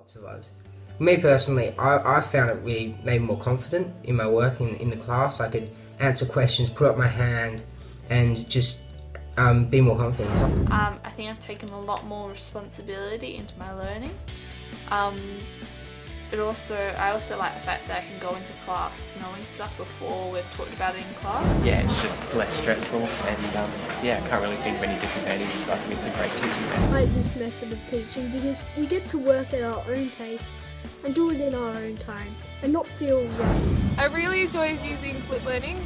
lots of us. Me personally, I found it really made me more confident in my work in the class. I could answer questions, put up my hand, and just be more confident. I think I've taken a lot more responsibility into my learning. I also like the fact that I can go into class knowing stuff before we've talked about it in class. Yeah, it's just less stressful, and I can't really think of any disadvantages. I think it's a great teaching method. I like this method of teaching because we get to work at our own pace and do it in our own time and not feel rushed. I really enjoy using flip learning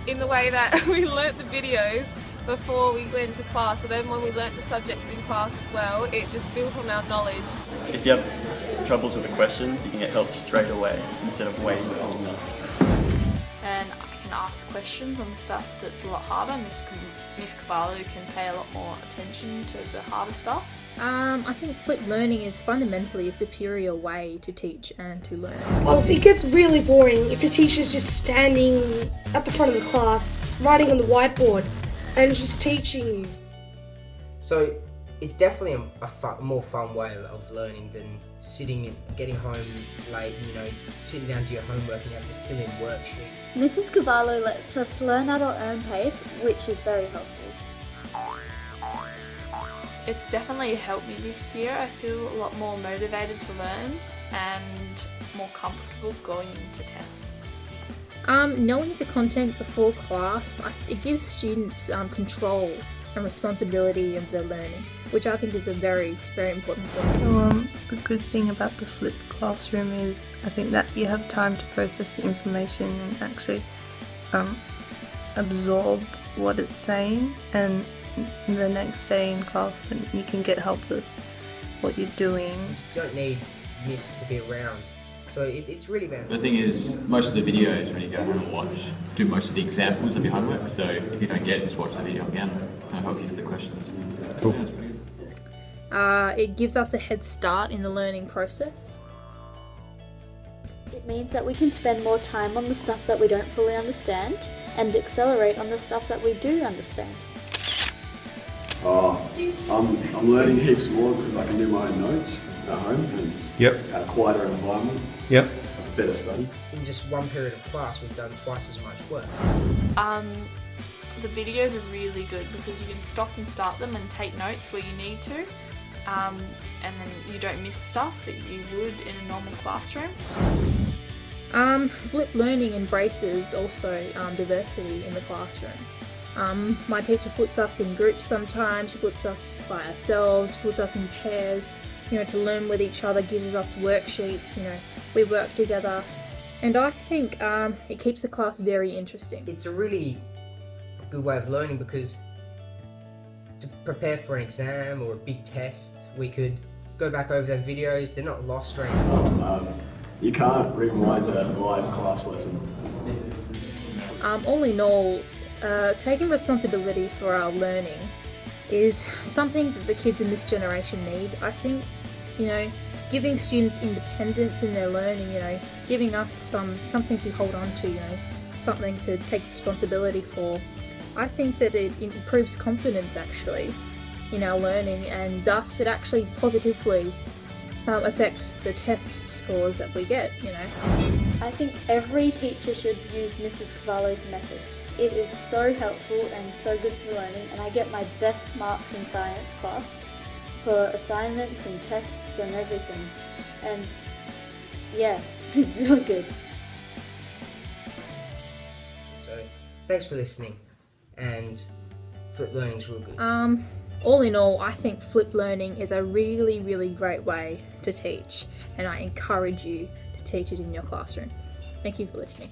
in the way that we learnt the videos before we went into class, so then when we learnt the subjects in class as well, it just built on our knowledge. If you have troubles with a question, you can get help straight away instead of waiting long enough. And I can ask questions on the stuff that's a lot harder. Miss Cavallo can pay a lot more attention to the harder stuff. I think flipped learning is fundamentally a superior way to teach and to learn. Well, it gets really boring if your teacher's just standing at the front of the class, writing on the whiteboard, and just teaching you. So it's definitely a more fun way of learning than getting home late, sitting down to your homework and you have to fill in worksheets. Mrs. Cavallo lets us learn at our own pace, which is very helpful. It's definitely helped me this year. I feel a lot more motivated to learn and more comfortable going into tests. Knowing the content before class, it gives students control and responsibility of their learning, which I think is a very, very important thing. The good thing about the flipped classroom is I think that you have time to process the information and actually absorb what it's saying, and the next day in class you can get help with what you're doing. You don't need Miss to be around. So it's really bad. The thing is, most of the videos when you go home and watch do most of the examples of your homework, so if you don't get it, just watch the video again. I'll help you for the questions. Cool. It gives us a head start in the learning process. It means that we can spend more time on the stuff that we don't fully understand and accelerate on the stuff that we do understand. I'm learning heaps more because I can do my own notes at home and it's at a quieter environment. Better study. In just one period of class, we've done twice as much work. The videos are really good because you can stop and start them and take notes where you need to, and then you don't miss stuff that you would in a normal classroom. Flipped learning embraces also diversity in the classroom. My teacher puts us in groups sometimes, she puts us by ourselves, puts us in pairs, to learn with each other, gives us worksheets, we work together. And I think it keeps the class very interesting. It's a really good way of learning because to prepare for an exam or a big test, we could go back over their videos, they're not lost or anything. You can't revise a live class lesson. All in all, taking responsibility for our learning is something that the kids in this generation need. I think, giving students independence in their learning, giving us something to hold on to, something to take responsibility for. I think that it improves confidence actually in our learning, and thus it actually positively affects the test scores that we get, I think every teacher should use Mrs. Cavallo's method. It is so helpful and so good for learning, and I get my best marks in science class for assignments and tests and everything. And yeah, it's real good. So thanks for listening, and flipped learning's real good. All in all, I think flipped learning is a really, really great way to teach, and I encourage you to teach it in your classroom. Thank you for listening.